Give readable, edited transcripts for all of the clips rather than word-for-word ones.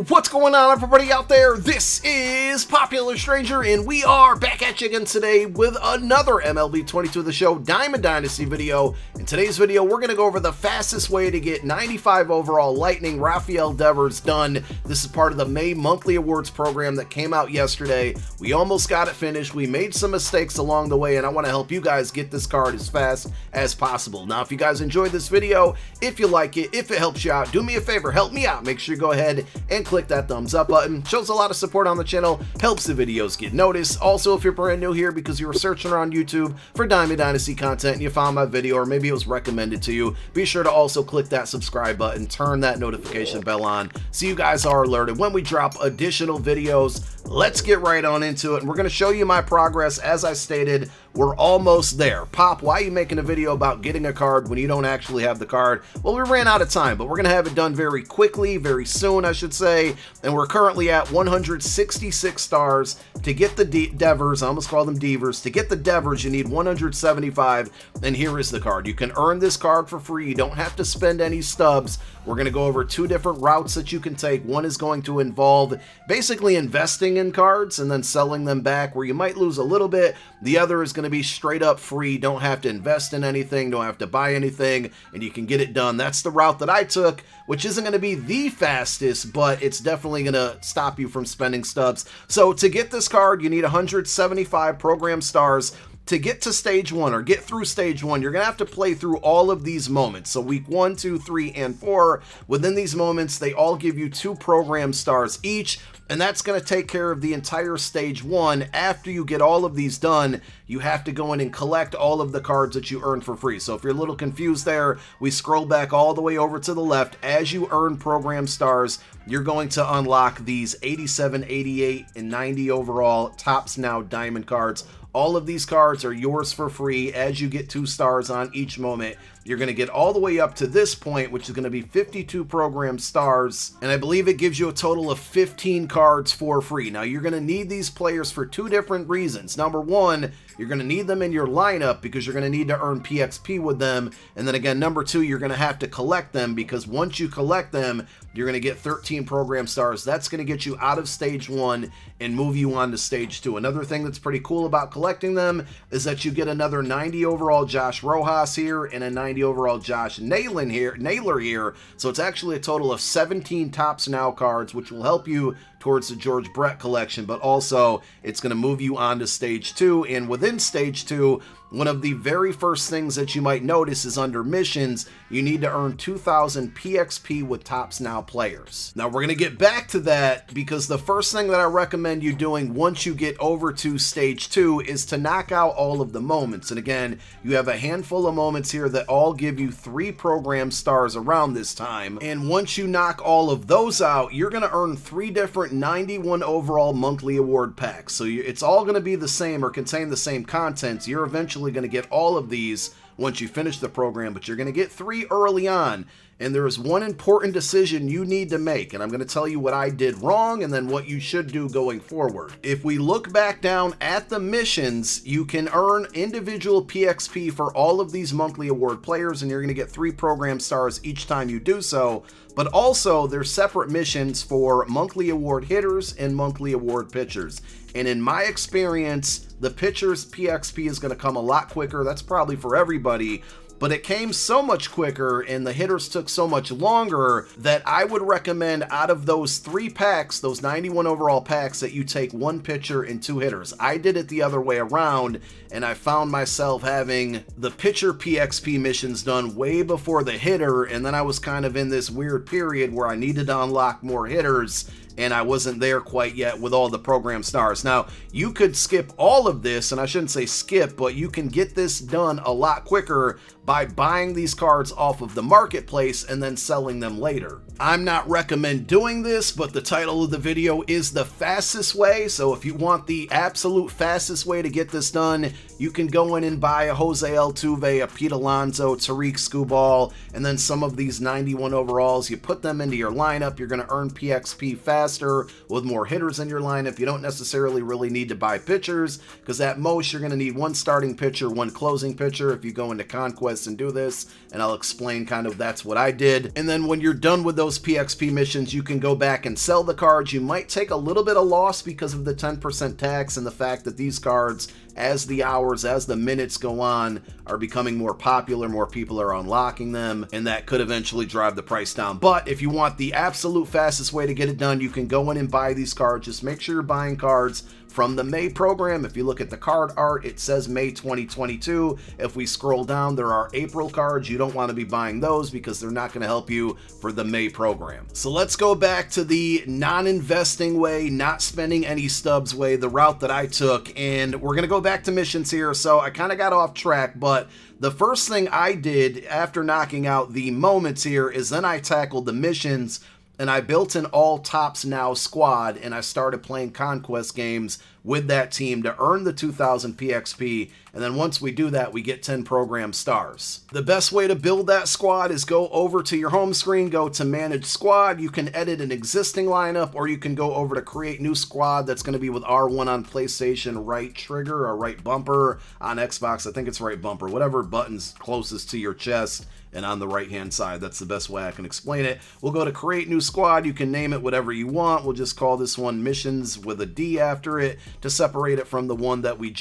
What's going on, everybody out there? This is Popular Stranger, and we are back at you again today with another MLB 22 The Show Diamond Dynasty video. In today's video, we're going to go over the fastest way to get 95 overall Lightning Rafael Devers done. This is part of the May monthly awards program that came out yesterday. We almost got it finished. We made some mistakes along the way, and I want to help you guys get this card as fast as possible. Now, if you guys enjoyed this video, if you like it, if it helps you out, do me a favor, help me out. Make sure you go ahead and click that thumbs up button. Shows a lot of support on the channel, helps the videos get noticed. Also, if you're brand new here because you were searching around YouTube for Diamond Dynasty content and you found my video, or maybe it was recommended to you, be sure to also click that subscribe button, turn that notification bell on so you guys are alerted when we drop additional videos. Let's get right on into it, and we're going to show you my progress. As I stated, we're almost there. Pop, why are you making a video about getting a card when you don't actually have the card? Well, we ran out of time, but we're going to have it done very quickly, very soon, I should say, and we're currently at 166 stars. To get the Devers, I almost call them Devers, to get the Devers, you need 175, and here is the card. You can earn this card for free. You don't have to spend any stubs. We're going to go over two different routes that you can take. One is going to involve basically investing in cards and then selling them back, where you might lose a little bit. The other is going to be straight up free. Don't have to invest in anything, don't have to buy anything, and you can get it done. That's the route that I took, which isn't going to be the fastest, but it's definitely going to stop you from spending stubs. So to get this card, you need 175 program stars. To get to stage 1, or get through stage 1, you're going to have to play through all of these moments. So week 1, 2, 3, and 4, within these moments, they all give you 2 program stars each, and that's going to take care of the entire stage 1. After you get all of these done, you have to go in and collect all of the cards that you earn for free. So if you're a little confused there, we scroll back all the way over to the left. As you earn program stars, you're going to unlock these 87, 88, and 90 overall Topps Now Diamond cards. All of these cards are yours for free as you get 2 stars on each moment. You're going to get all the way up to this point, which is going to be 52 program stars, and I believe it gives you a total of 15 cards for free. Now, you're going to need these players for 2 different reasons. Number 1, you're going to need them in your lineup because you're going to need to earn PXP with them, and then again, number 2, you're going to have to collect them, because once you collect them, you're going to get 13 program stars. That's going to get you out of stage 1 and move you on to stage 2. Another thing that's pretty cool about collecting them is that you get another 90 overall Josh Rojas here and a 90 overall Josh Naylor here. So it's actually a total of 17 Topps Now cards, which will help you towards the George Brett collection, but also it's going to move you on to stage 2. And within stage 2, one of the very first things that you might notice is under missions, you need to earn 2,000 PXP with Topps Now players. Now, we're going to get back to that, because the first thing that I recommend you doing once you get over to stage 2 is to knock out all of the moments. And again, you have a handful of moments here that all give you 3 program stars around this time. And once you knock all of those out, you're going to earn 3 different 91 overall monthly award packs. So it's all going to be the same or contain the same contents. You're eventually going to get all of these once you finish the program, but you're going to get 3 early on. And there is one important decision you need to make, and I'm going to tell you what I did wrong and then what you should do going forward. If we look back down at the missions, you can earn individual PXP for all of these monthly award players, and you're going to get 3 program stars each time you do so. But also, there's separate missions for monthly award hitters and monthly award pitchers. And in my experience, the pitchers' PXP is going to come a lot quicker. That's probably for everybody. But it came so much quicker and the hitters took so much longer that I would recommend, out of those 3 packs, those 91 overall packs, that you take 1 pitcher and 2 hitters. I did it the other way around, and I found myself having the pitcher PXP missions done way before the hitter, and then I was kind of in this weird period where I needed to unlock more hitters, and I wasn't there quite yet with all the program stars. Now, you could skip all of this, and I shouldn't say skip, but you can get this done a lot quicker by buying these cards off of the marketplace and then selling them later. I'm not recommend doing this, but the title of the video is the fastest way. So if you want the absolute fastest way to get this done, you can go in and buy a Jose Altuve, a Pete Alonso, Tariq Skubal, and then some of these 91 overalls. You put them into your lineup, you're going to earn PXP fast. faster with more hitters in your lineup. You don't necessarily really need to buy pitchers, because at most you're going to need one starting pitcher, one closing pitcher if you go into Conquest and do this, and I'll explain kind of that's what I did. And then when you're done with those PXP missions, you can go back and sell the cards. You might take a little bit of loss because of the 10% tax and the fact that these cards, as the hours, as the minutes go on, are becoming more popular, more people are unlocking them, and that could eventually drive the price down. But if you want the absolute fastest way to get it done, you can go in and buy these cards. Just make sure you're buying cards from the May program. If you look at the card art, it says May 2022. If we scroll down, there are April cards. You don't want to be buying those because they're not going to help you for the May program. So let's go back to the non-investing way, not spending any stubs way, the route that I took, and we're going to go back to missions here. So I kind of got off track, but the first thing I did after knocking out the moments here is then I tackled the missions, and I built an all tops now squad, and I started playing Conquest games with that team to earn the 2000 PXP, and then once we do that, we get 10 program stars. The best way to build that squad is go over to your home screen, go to Manage Squad. You can edit an existing lineup, or you can go over to Create New Squad. That's going to be with R1 on PlayStation, right trigger, or right bumper on Xbox. I think it's right bumper, whatever button's closest to your chest and on the right hand side. That's the best way I can explain it. We'll go to Create New Squad. You can name it whatever you want. We'll just call this one Missions with a D after it to separate it from the one that we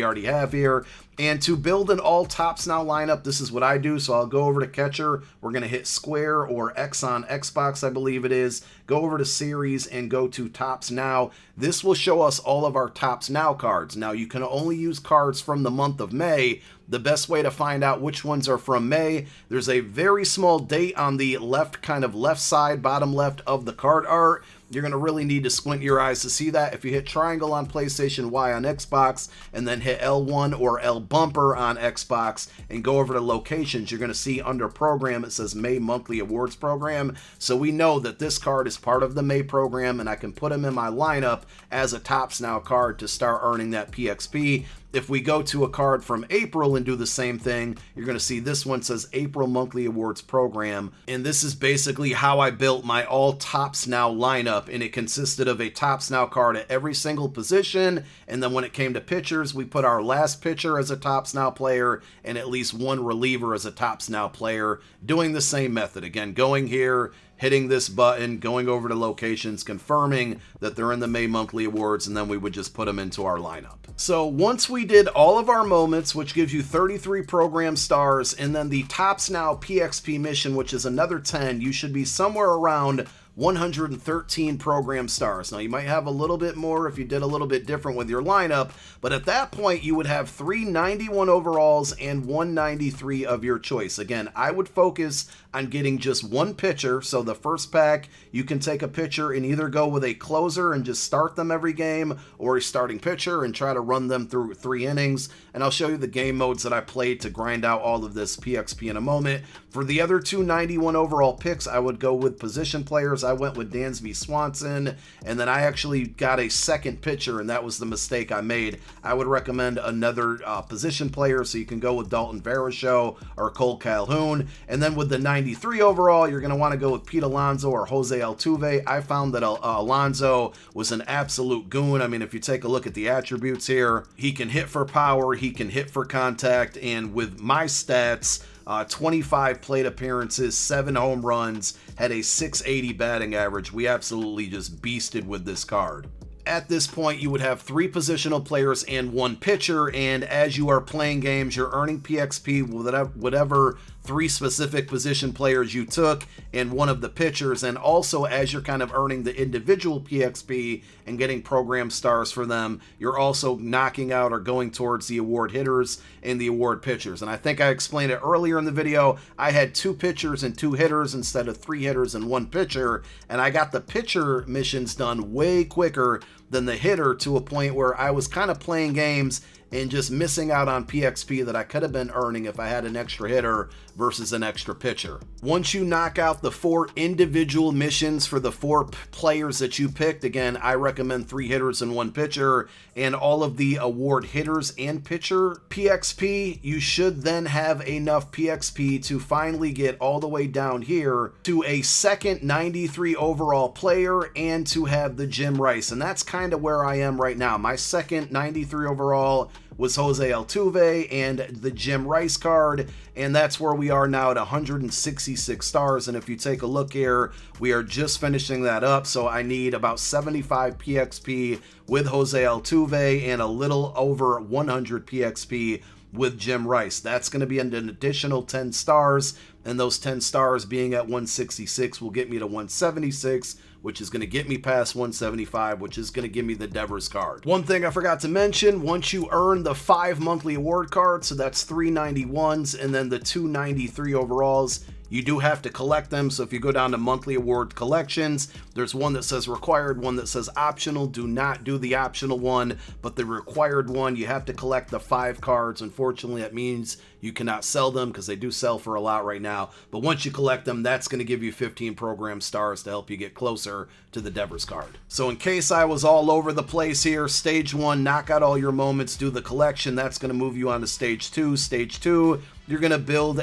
already have here. And to build an all tops now lineup, this is what I do. So I'll go over to Catcher. We're going to hit square or X on Xbox, I believe it is. Go over to Series and go to Tops Now. This will show us all of our Tops Now cards. Now, you can only use cards from the month of May. The best way to find out which ones are from May, there's a very small date on the left side, bottom left of the card art. You're going to really need to squint your eyes to see that. If you hit triangle on PlayStation, Y on Xbox, and then hit L1 or L bumper on Xbox and go over to locations, you're going to see under program, it says May Monthly Awards Program. So we know that this card is part of the May program, and I can put him in my lineup as a Tops Now card to start earning that PXP. If we go to a card from April and do the same thing, you're going to see this one says April Monthly Awards Program. And this is basically how I built my all Tops Now lineup. And it consisted of a Tops Now card at every single position. And then when it came to pitchers, we put our last pitcher as a Tops Now player and at least one reliever as a Tops Now player, doing the same method. Again, going here, hitting this button, going over to locations, confirming that they're in the May Monthly Awards, and then we would just put them into our lineup. So once we did all of our moments, which gives you 33 program stars, and then the Tops Now PXP mission, which is another 10, you should be somewhere around 113 program stars. Now, you might have a little bit more if you did a little bit different with your lineup, but at that point, you would have 391 overalls and 193 of your choice. Again, I would focus on getting just one pitcher. So the first pack, you can take a pitcher and either go with a closer and just start them every game, or a starting pitcher and try to run them through 3 innings. And I'll show you the game modes that I played to grind out all of this PXP in a moment. For the other 291 overall picks, I would go with position players. I went with Dansby Swanson, and then I actually got a second pitcher, and that was the mistake I made. I would recommend another position player, so you can go with Dalton Varisho or Cole Calhoun. And then with the 93 overall, you're going to want to go with Pete Alonso or Jose Altuve. I found that Alonso was an absolute goon. I mean, if you take a look at the attributes here, he can hit for power, he can hit for contact, and with my stats, 25 plate appearances, 7 home runs, had a 680 batting average. We absolutely just beasted with this card. At this point, you would have 3 positional players and 1 pitcher, and as you are playing games, you're earning PXP with whatever 3 specific position players you took and 1 of the pitchers. And also, as you're kind of earning the individual PXP and getting program stars for them, you're also knocking out or going towards the award hitters and the award pitchers. And I think I explained it earlier in the video. I had 2 pitchers and 2 hitters instead of 3 hitters and 1 pitcher, and I got the pitcher missions done way quicker than the hitter, to a point where I was kind of playing games and just missing out on PXP that I could have been earning if I had an extra hitter versus an extra pitcher. Once you knock out the 4 individual missions for the 4 players that you picked, again, I recommend 3 hitters and 1 pitcher, and all of the award hitters and pitcher PXP, you should then have enough PXP to finally get all the way down here to a second 93 overall player and to have the Jim Rice. And that's kind of where I am right now. My second 93 overall was Jose Altuve and the Jim Rice card, and that's where we are now at 166 stars. And if you take a look here, we are just finishing that up, so I need about 75 PXP with Jose Altuve and a little over 100 PXP with Jim Rice. That's going to be an additional 10 stars, and those 10 stars being at 166 will get me to 176, which is going to get me past 175, which is going to give me the Devers card. One thing I forgot to mention, once you earn the 5 monthly award cards, so that's 3 91s and then the 2 93 overalls, you do have to collect them. So if you go down to monthly award collections, there's one that says required, one that says optional. Do not do the optional one, but the required one, you have to collect the 5 cards. Unfortunately, that means you cannot sell them because they do sell for a lot right now. But once you collect them, that's going to give you 15 program stars to help you get closer to the Devers card. So in case I was all over the place here, stage 1, knock out all your moments, do the collection. That's going to move you on to stage 2. Stage 2, you're going to build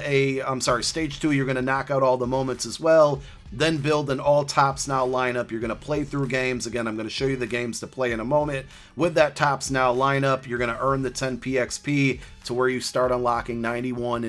stage 2, you're going to knock out all the moments as well, then build an all tops now lineup. You're going to play through games. Again, I'm going to show you the games to play in a moment. With that tops now lineup, you're going to earn the 10 PXP to where you start unlocking 3 91s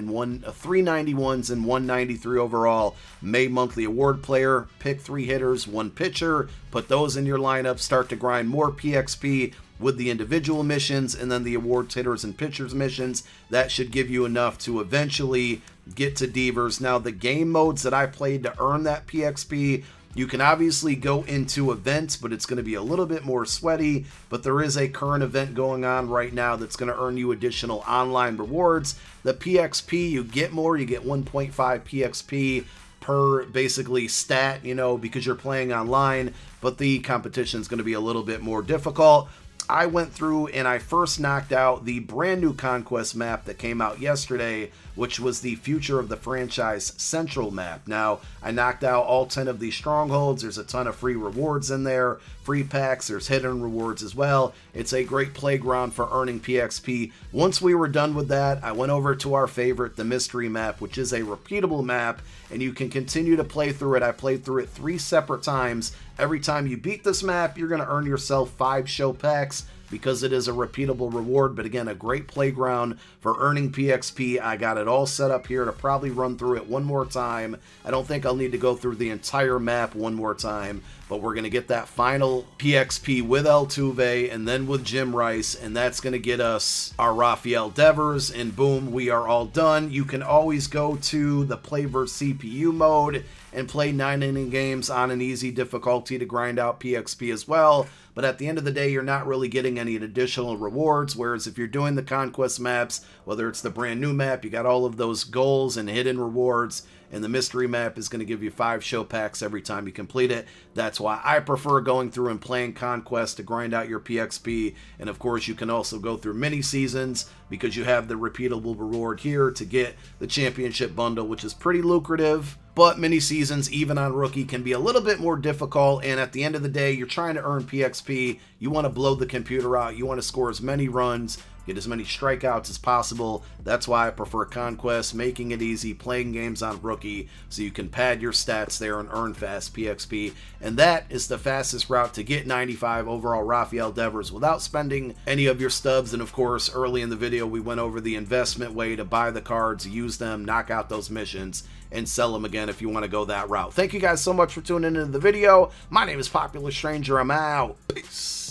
and 193 overall May monthly award player. Pick 3 hitters, 1 pitcher, put those in your lineup, start to grind more PXP with the individual missions and then the awards hitters and pitchers missions. That should give you enough to eventually get to Devers. Now, the game modes that I played to earn that PXP, you can obviously go into events, but it's going to be a little bit more sweaty. But there is a current event going on right now that's going to earn you additional online rewards. The PXP, you get more, you get 1.5 PXP per basically stat, because you're playing online, but the competition is going to be a little bit more difficult. I went through and I first knocked out the brand new Conquest map that came out yesterday, which was the Future of the Franchise Central map. Now, I knocked out all 10 of these strongholds. There's a ton of free rewards in there, free packs, there's hidden rewards as well. It's a great playground for earning PXP. Once we were done with that, I went over to our favorite, the Mystery map, which is a repeatable map, and you can continue to play through it. I played through it 3 separate times. Every time you beat this map, you're going to earn yourself 5 show packs because it is a repeatable reward. But again, a great playground for earning PXP. I got it all set up here to probably run through it one more time. I don't think I'll need to go through the entire map one more time, but we're going to get that final PXP with Altuve and then with Jim Rice, and that's going to get us our Rafael Devers, and boom, we are all done. You can always go to the Play vs CPU mode and play 9-inning games on an easy difficulty to grind out PXP as well. But at the end of the day, you're not really getting any additional rewards, whereas if you're doing the Conquest maps, whether it's the brand new map, you got all of those goals and hidden rewards, and the Mystery map is going to give you 5 show packs every time you complete it. That's why I prefer going through and playing Conquest to grind out your PXP. And of course, you can also go through mini seasons because you have the repeatable reward here to get the championship bundle, which is pretty lucrative. But mini seasons, even on rookie, can be a little bit more difficult, and at the end of the day, you're trying to earn PXP. You want to blow the computer out. You want to score as many runs, get as many strikeouts as possible. That's why I prefer Conquest, making it easy, playing games on rookie, so you can pad your stats there and earn fast PXP. And that is the fastest route to get 95 overall Rafael Devers without spending any of your stubs. And of course, early in the video, we went over the investment way to buy the cards, use them, knock out those missions, and sell them again if you want to go that route. Thank you guys so much for tuning into the video. My name is Popular Stranger. I'm out. Peace.